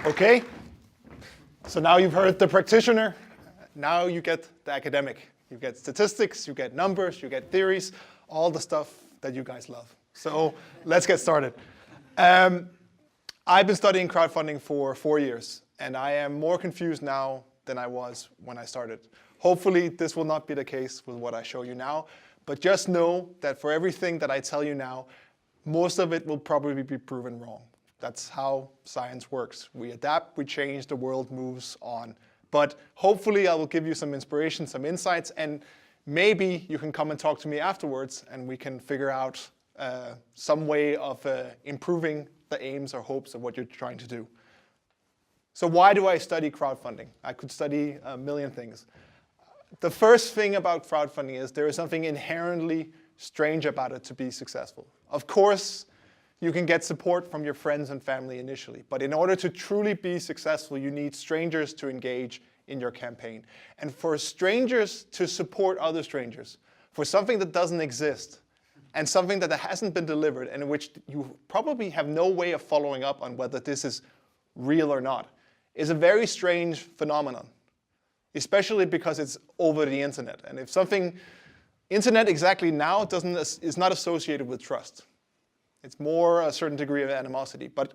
Okay, so now you've heard the practitioner, now you get the academic. You get statistics, you get numbers, you get theories, all the stuff that you guys love. So let's get started. I've been studying crowdfunding for 4 years, and I am more confused now than I was when I started. Hopefully this will not be the case with what I show you now, but just know that for everything that I tell you now, most of it will probably be proven wrong. That's how science works. We adapt, we change, the world moves on. But hopefully I will give you some inspiration, some insights, and maybe you can come and talk to me afterwards and we can figure out some way of improving the aims or hopes of what you're trying to do. So why do I study crowdfunding? I could study a million things. The first thing about crowdfunding is there is something inherently strange about it to be successful. Of course, you can get support from your friends and family initially, but in order to truly be successful, you need strangers to engage in your campaign. And for strangers to support other strangers, for something that doesn't exist, and something that hasn't been delivered, and in which you probably have no way of following up on whether this is real or not, is a very strange phenomenon, especially because it's over the internet. And if something, internet exactly now is not associated with trust. It's more a certain degree of animosity. But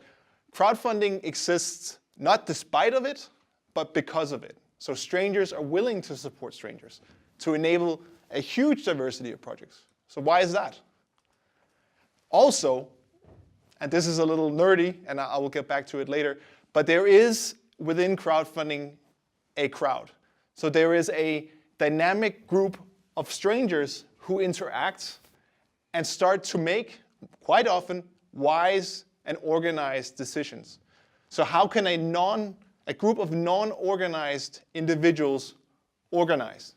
crowdfunding exists not despite of it, but because of it. So strangers are willing to support strangers to enable a huge diversity of projects. So why is that? Also, and this is a little nerdy, and I will get back to it later, but there is within crowdfunding a crowd. So there is a dynamic group of strangers who interact and start to make, quite often, wise and organized decisions. So how can a group of non-organized individuals organize?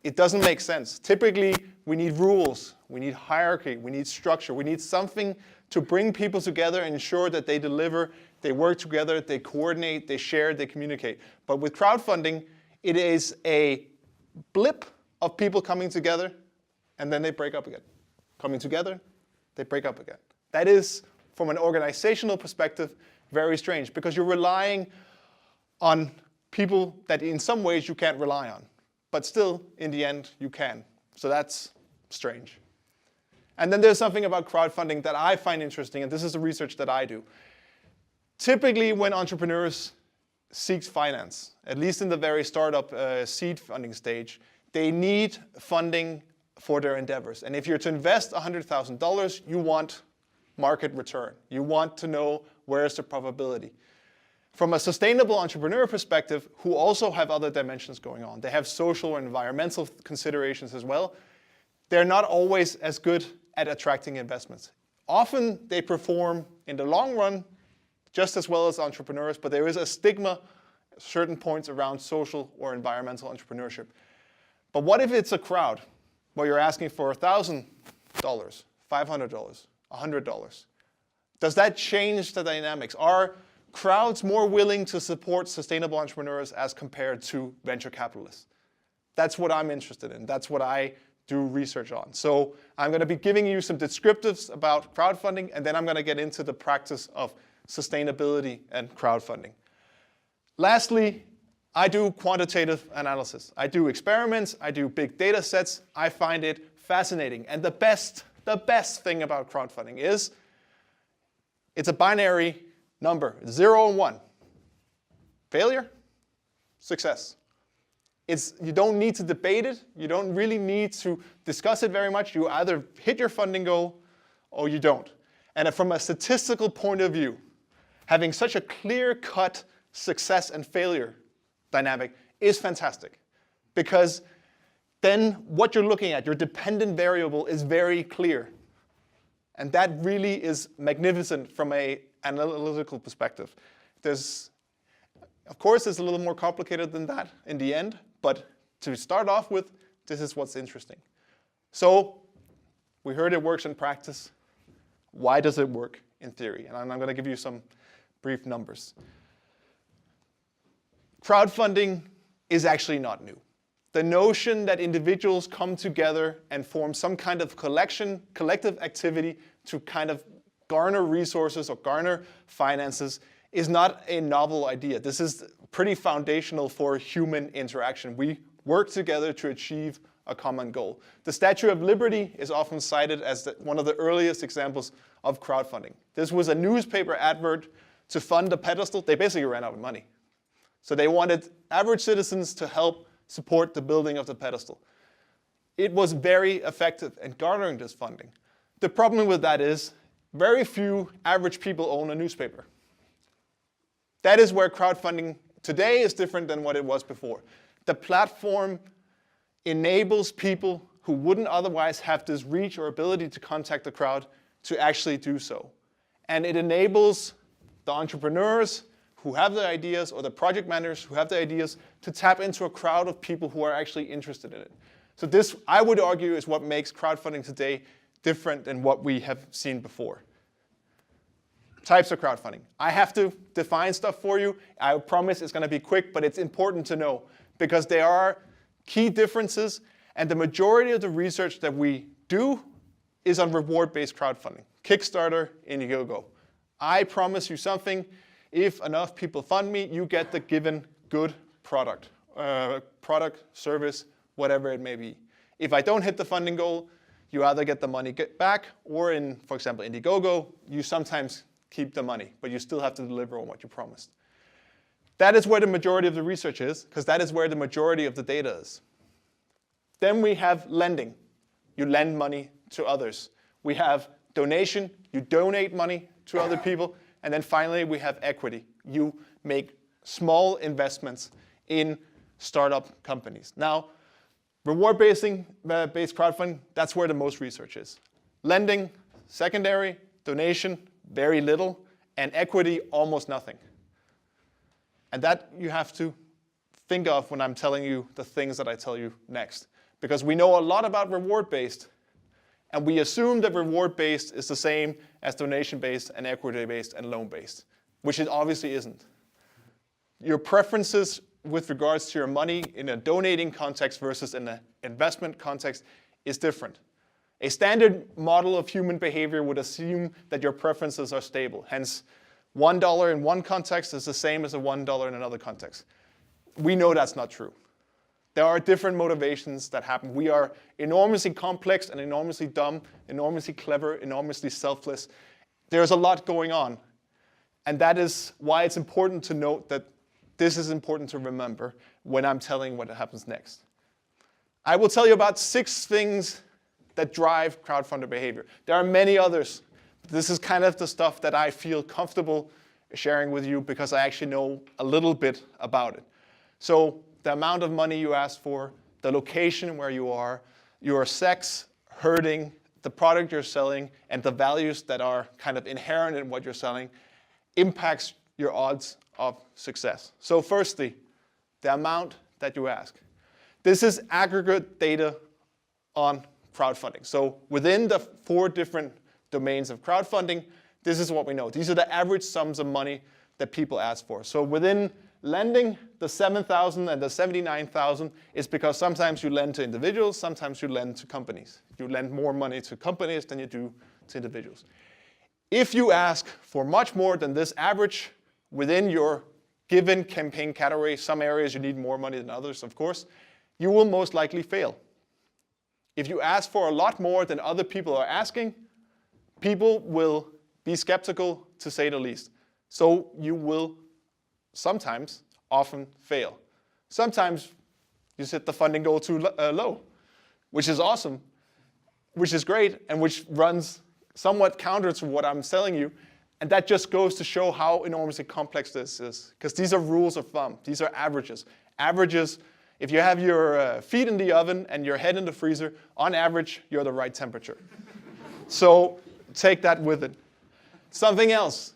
It doesn't make sense. Typically, we need rules, we need hierarchy, we need structure, we need something to bring people together and ensure that they deliver, they work together, they coordinate, they share, they communicate. But with crowdfunding, it is a blip of people coming together, and then they break up again. Coming together, they break up again. That is, from an organizational perspective, very strange, because you're relying on people that in some ways you can't rely on. But still, in the end, you can. So that's strange. And then there's something about crowdfunding that I find interesting, and this is the research that I do. Typically, when entrepreneurs seek finance, at least in the very startup seed funding stage, they need funding for their endeavors. And if you're to invest $100,000, you want market return. You want to know where's the probability. From a sustainable entrepreneur perspective, who also have other dimensions going on, they have social or environmental considerations as well, they're not always as good at attracting investments. Often they perform in the long run just as well as entrepreneurs, but there is a stigma at certain points around social or environmental entrepreneurship. But what if it's a crowd where you're asking for $1,000, $500, $100? Does that change the dynamics? Are crowds more willing to support sustainable entrepreneurs as compared to venture capitalists? That's what I'm interested in. That's what I do research on. So I'm going to be giving you some descriptives about crowdfunding, and then I'm going to get into the practice of sustainability and crowdfunding. Lastly, I do quantitative analysis. I do experiments. I do big data sets. I find it fascinating. And the best thing about crowdfunding is it's a binary number, 0 and 1. Failure, success. You don't need to debate it. You don't really need to discuss it very much. You either hit your funding goal or you don't. And from a statistical point of view, having such a clear-cut success and failure dynamic is fantastic. Because then what you're looking at, your dependent variable, is very clear. And that really is magnificent from an analytical perspective. Of course, it's a little more complicated than that in the end, but to start off with, this is what's interesting. So we heard it works in practice. Why does it work in theory? And I'm going to give you some brief numbers. Crowdfunding is actually not new. The notion that individuals come together and form some kind of collective activity to kind of garner resources or garner finances is not a novel idea. This is pretty foundational for human interaction. We work together to achieve a common goal. The Statue of Liberty is often cited as one of the earliest examples of crowdfunding. This was a newspaper advert to fund a pedestal. They basically ran out of money. So they wanted average citizens to help support the building of the pedestal. It was very effective in garnering this funding. The problem with that is very few average people own a newspaper. That is where crowdfunding today is different than what it was before. The platform enables people who wouldn't otherwise have this reach or ability to contact the crowd to actually do so. And it enables the entrepreneurs who have the ideas or the project managers who have the ideas to tap into a crowd of people who are actually interested in it. So this, I would argue, is what makes crowdfunding today different than what we have seen before. Types of crowdfunding. I have to define stuff for you. I promise it's going to be quick, but it's important to know because there are key differences, and the majority of the research that we do is on reward-based crowdfunding. Kickstarter, Indiegogo. I promise you something. If enough people fund me, you get the given good product, service, whatever it may be. If I don't hit the funding goal, you either get the money back, or in, for example, Indiegogo, you sometimes keep the money, but you still have to deliver on what you promised. That is where the majority of the research is, because that is where the majority of the data is. Then we have lending. You lend money to others. We have donation. You donate money to other people. And then finally, we have equity. You make small investments in startup companies. Now, reward-based crowdfunding, that's where the most research is. Lending, secondary, donation, very little, and equity, almost nothing. And that you have to think of when I'm telling you the things that I tell you next. Because we know a lot about reward-based, and we assume that reward-based is the same as donation-based and equity-based and loan-based, which it obviously isn't. Your preferences with regards to your money in a donating context versus in an investment context is different. A standard model of human behavior would assume that your preferences are stable. Hence, $1 in one context is the same as a $1 in another context. We know that's not true. There are different motivations that happen. We are enormously complex and enormously dumb, enormously clever, enormously selfless. There's a lot going on. And that is why it's important to note that this is important to remember when I'm telling what happens next. I will tell you about 6 things that drive crowdfunder behavior. There are many others. This is kind of the stuff that I feel comfortable sharing with you because I actually know a little bit about it. So the amount of money you ask for, the location where you are, your sex, herding, the product you're selling, and the values that are kind of inherent in what you're selling impacts your odds of success. So firstly, the amount that you ask. This is aggregate data on crowdfunding. So within the 4 different domains of crowdfunding, this is what we know. These are the average sums of money that people ask for. So within lending, the 7,000 and the 79,000 is because sometimes you lend to individuals, sometimes you lend to companies. You lend more money to companies than you do to individuals. If you ask for much more than this average within your given campaign category, some areas you need more money than others, of course, you will most likely fail. If you ask for a lot more than other people are asking, people will be skeptical, to say the least. So you will sometimes, often fail. Sometimes you set the funding goal too low, which is awesome, which is great, and which runs somewhat counter to what I'm telling you. And that just goes to show how enormously complex this is, because these are rules of thumb. These are averages. Averages, if you have your feet in the oven and your head in the freezer, on average, you're the right temperature. So take that with it. Something else.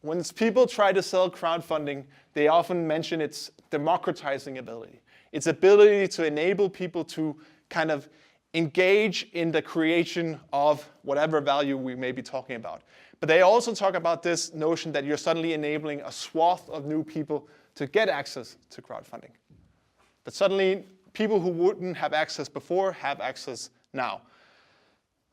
When people try to sell crowdfunding, they often mention its democratizing ability. Its ability to enable people to kind of engage in the creation of whatever value we may be talking about. But they also talk about this notion that you're suddenly enabling a swath of new people to get access to crowdfunding. That suddenly people who wouldn't have access before have access now.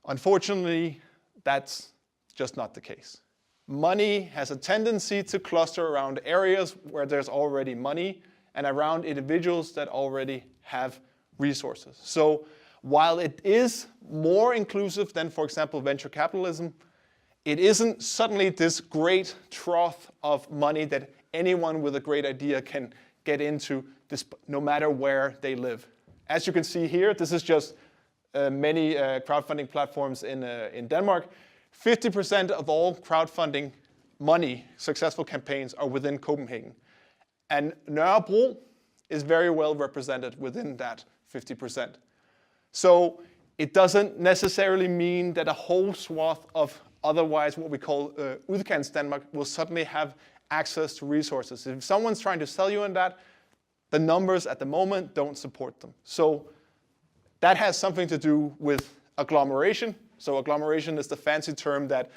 Unfortunately, that's just not the case. money has a tendency to cluster around areas where there's already money and around individuals that already have resources. So while it is more inclusive than, for example, venture capitalism, it isn't suddenly this great trough of money that anyone with a great idea can get into, this, no matter where they live. As you can see here, this is just many crowdfunding platforms in Denmark. 50% of all crowdfunding money, successful campaigns, are within Copenhagen. And Nørrebro is very well represented within that 50%. So it doesn't necessarily mean that a whole swath of otherwise what we call udkants Denmark will suddenly have access to resources. If someone's trying to sell you on that, the numbers at the moment don't support them. So that has something to do with agglomeration. So agglomeration is the fancy term that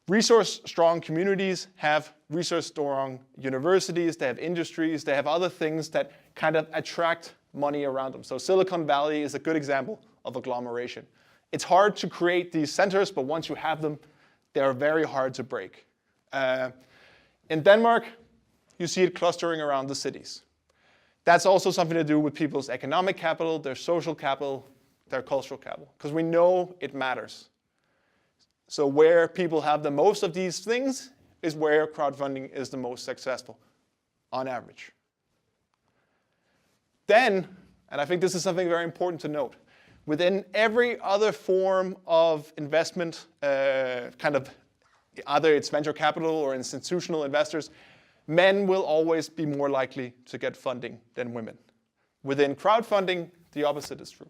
resource-strong communities have resource-strong universities, they have industries, they have other things that kind of attract money around them. So Silicon Valley is a good example of agglomeration. It's hard to create these centers, but once you have them, they're very hard to break. In Denmark, you see it clustering around the cities. That's also something to do with people's economic capital, their social capital, their cultural capital, because we know it matters. So where people have the most of these things is where crowdfunding is the most successful, on average. Then, and I think this is something very important to note, within every other form of investment, kind of either it's venture capital or institutional investors, men will always be more likely to get funding than women. Within crowdfunding, the opposite is true.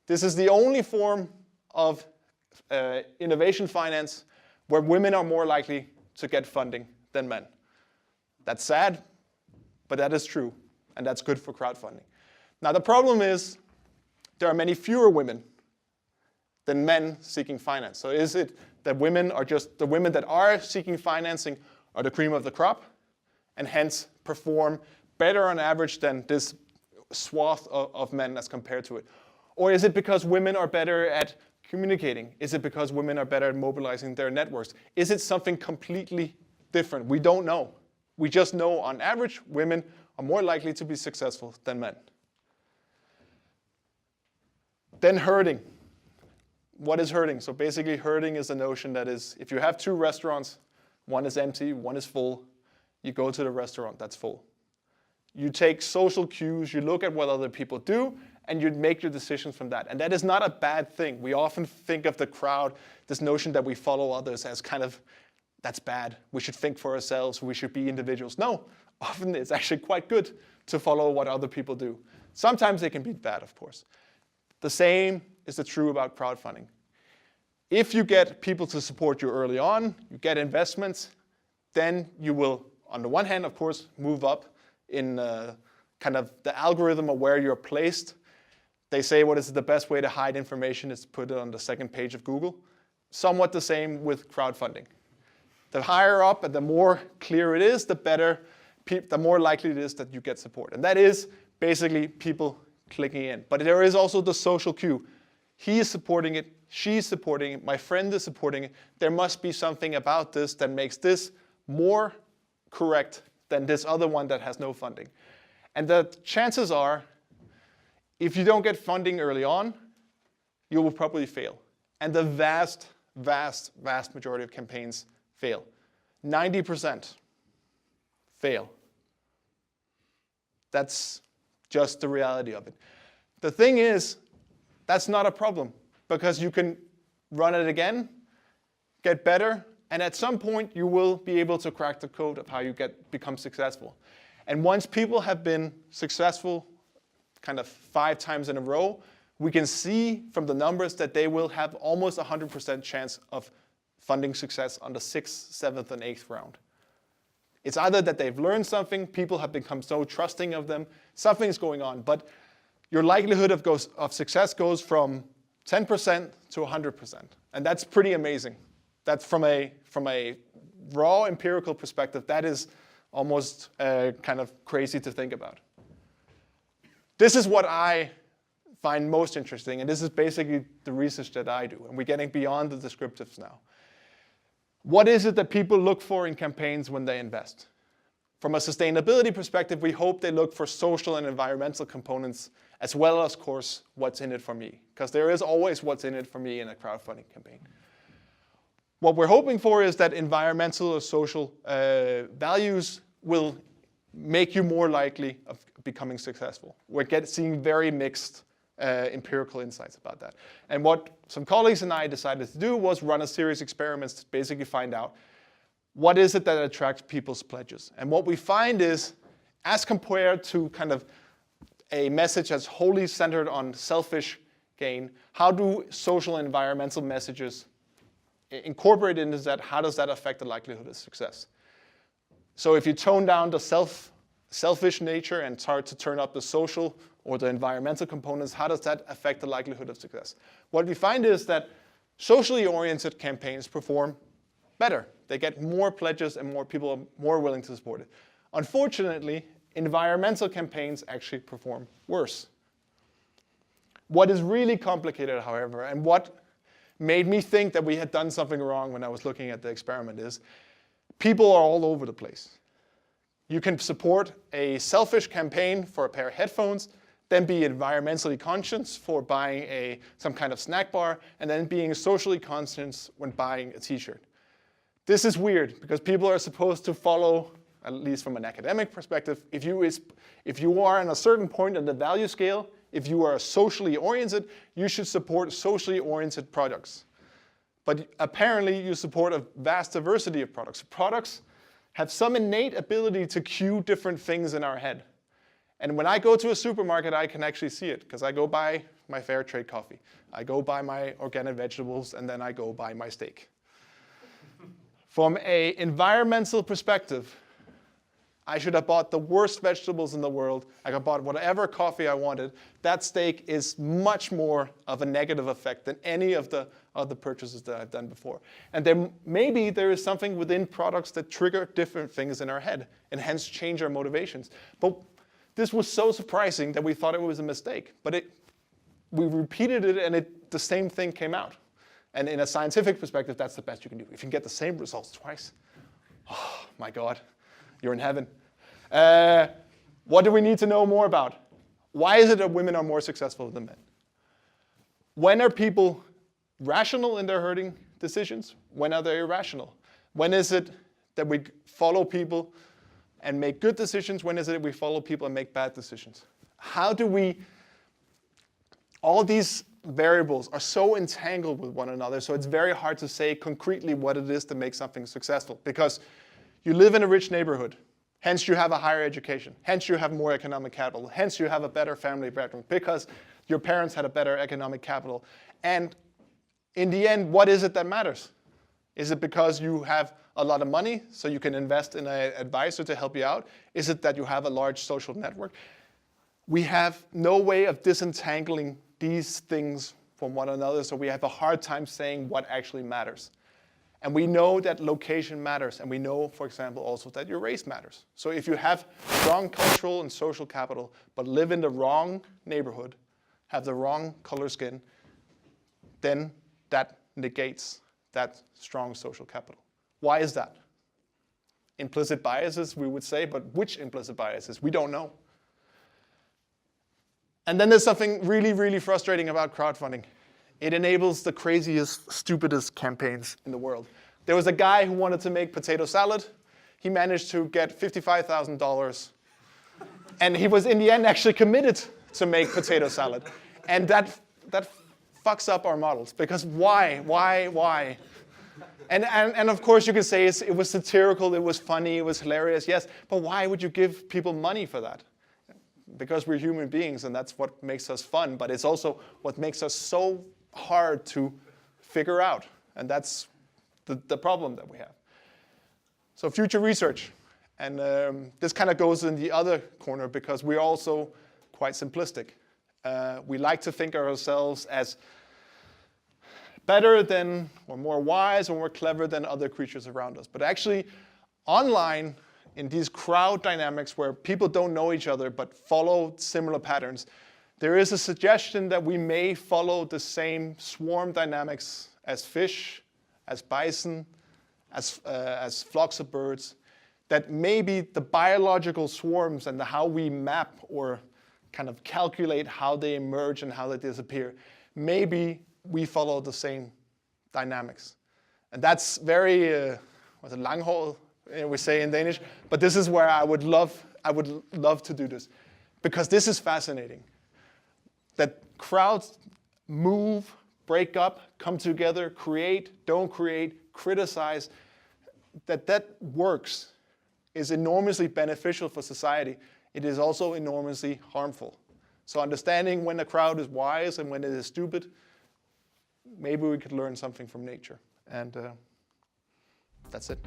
This is the only form of innovation finance where women are more likely to get funding than men. That's sad, but that is true, and that's good for crowdfunding. Now the problem is there are many fewer women than men seeking finance. So is it that women are just, the women that are seeking financing are the cream of the crop and hence perform better on average than this swath of men as compared to it? Or is it because women are better at communicating? Is it because women are better at mobilizing their networks? Is it something completely different? We don't know. We just know on average, women are more likely to be successful than men. Then herding. What is herding? So basically herding is a notion that is, if you have two restaurants, one is empty, one is full, you go to the restaurant that's full. You take social cues, you look at what other people do, and you make your decisions from that. And that is not a bad thing. We often think of the crowd, this notion that we follow others as kind of, that's bad. We should think for ourselves, we should be individuals. No, often it's actually quite good to follow what other people do. Sometimes they can be bad, of course. The same is true about crowdfunding. If you get people to support you early on, you get investments, then you will, on the one hand, of course, move up in kind of the algorithm of where you're placed. They say what is the best way to hide information is to put it on the second page of Google. Somewhat the same with crowdfunding. The higher up and the more clear it is, the better, the more likely it is that you get support. And that is basically people clicking in. But there is also the social cue. He is supporting it, she's supporting it, my friend is supporting it. There must be something about this that makes this more correct than this other one that has no funding. And the chances are, if you don't get funding early on, you will probably fail. And the vast, vast, vast majority of campaigns fail. 90% fail. That's just the reality of it. The thing is, that's not a problem because you can run it again, get better, and at some point you will be able to crack the code of how you become successful. And once people have been successful kind of 5 times in a row, we can see from the numbers that they will have almost 100% chance of funding success on the 6th, 7th, and 8th round. It's either that they've learned something, people have become so trusting of them, something's going on, but your likelihood of success goes from 10% to 100%. And that's pretty amazing. That's from a raw empirical perspective, that is almost kind of crazy to think about. This is what I find most interesting, and this is basically the research that I do, and we're getting beyond the descriptives now. What is it that people look for in campaigns when they invest? From a sustainability perspective, we hope they look for social and environmental components, as well as, of course, what's in it for me. Because there is always what's in it for me in a crowdfunding campaign. What we're hoping for is that environmental or social values will make you more likely of becoming successful. We're seeing very mixed empirical insights about that. And what some colleagues and I decided to do was run a series of experiments to basically find out what is it that attracts people's pledges. And what we find is, as compared to kind of a message that's wholly centered on selfish gain, how do social and environmental messages incorporated into that, how does that affect the likelihood of success? So if you tone down the selfish nature and start to turn up the social or the environmental components, how does that affect the likelihood of success? What we find is that socially oriented campaigns perform better. They get more pledges and more people are more willing to support it. Unfortunately, environmental campaigns actually perform worse. What is really complicated, however, and what made me think that we had done something wrong when I was looking at the experiment is people are all over the place. You can support a selfish campaign for a pair of headphones, then be environmentally conscious for buying some kind of snack bar, and then being socially conscious when buying a t-shirt. This is weird because people are supposed to follow, at least from an academic perspective, if you are on a certain point in the value scale, if you are socially oriented, you should support socially oriented products. But apparently you support a vast diversity of products. Products have some innate ability to cue different things in our head. And when I go to a supermarket, I can actually see it because I go buy my fair trade coffee. I go buy my organic vegetables, and then I go buy my steak. From an environmental perspective, I should have bought the worst vegetables in the world. I could have bought whatever coffee I wanted. That steak is much more of a negative effect than any of the other purchases that I've done before. And then maybe there is something within products that trigger different things in our head and hence change our motivations. But this was so surprising that we thought it was a mistake. But we repeated it and the same thing came out. And in a scientific perspective, that's the best you can do. If you can get the same results twice, oh my God, you're in heaven. What do we need to know more about? Why is it that women are more successful than men? When are people rational in their herding decisions? When are they irrational? When is it that we follow people and make good decisions? When is it that we follow people and make bad decisions? How do we, all these variables are so entangled with one another, so it's very hard to say concretely what it is that makes something successful. Because you live in a rich neighborhood, hence you have a higher education, hence you have more economic capital, hence you have a better family background, because your parents had a better economic capital. And in the end, what is it that matters? Is it because you have a lot of money, so you can invest in an advisor to help you out? Is it that you have a large social network? We have no way of disentangling these things from one another, so we have a hard time saying what actually matters. And we know that location matters, and we know, for example, also that your race matters. So if you have strong cultural and social capital, but live in the wrong neighborhood, have the wrong color skin, then that negates that strong social capital. Why is that? Implicit biases, we would say, but which implicit biases? We don't know. And then there's something really, really frustrating about crowdfunding. It enables the craziest, stupidest campaigns in the world. There was a guy who wanted to make potato salad. He managed to get $55,000. And he was, in the end, actually committed to make potato salad. And that fucks up our models. Because why? And of course, you can say it was satirical, it was funny, it was hilarious, yes. But why would you give people money for that? Because we're human beings, and that's what makes us fun. But it's also what makes us so hard to figure out. And that's the problem that we have. So future research. And this kind of goes in the other corner because we're also quite simplistic. We like to think of ourselves as better than, or more wise, or more clever than other creatures around us. But actually, online, in these crowd dynamics where people don't know each other but follow similar patterns, there is a suggestion that we may follow the same swarm dynamics as fish, as bison, as flocks of birds, that maybe the biological swarms and how we map or kind of calculate how they emerge and how they disappear, maybe we follow the same dynamics. And that's very, what's it, langhåret, we say in Danish, but this is where I would love to do this, because this is fascinating. That crowds move, break up, come together, create, don't create, criticize, that works, is enormously beneficial for society. It is also enormously harmful. So understanding when a crowd is wise and when it is stupid, maybe we could learn something from nature. And that's it.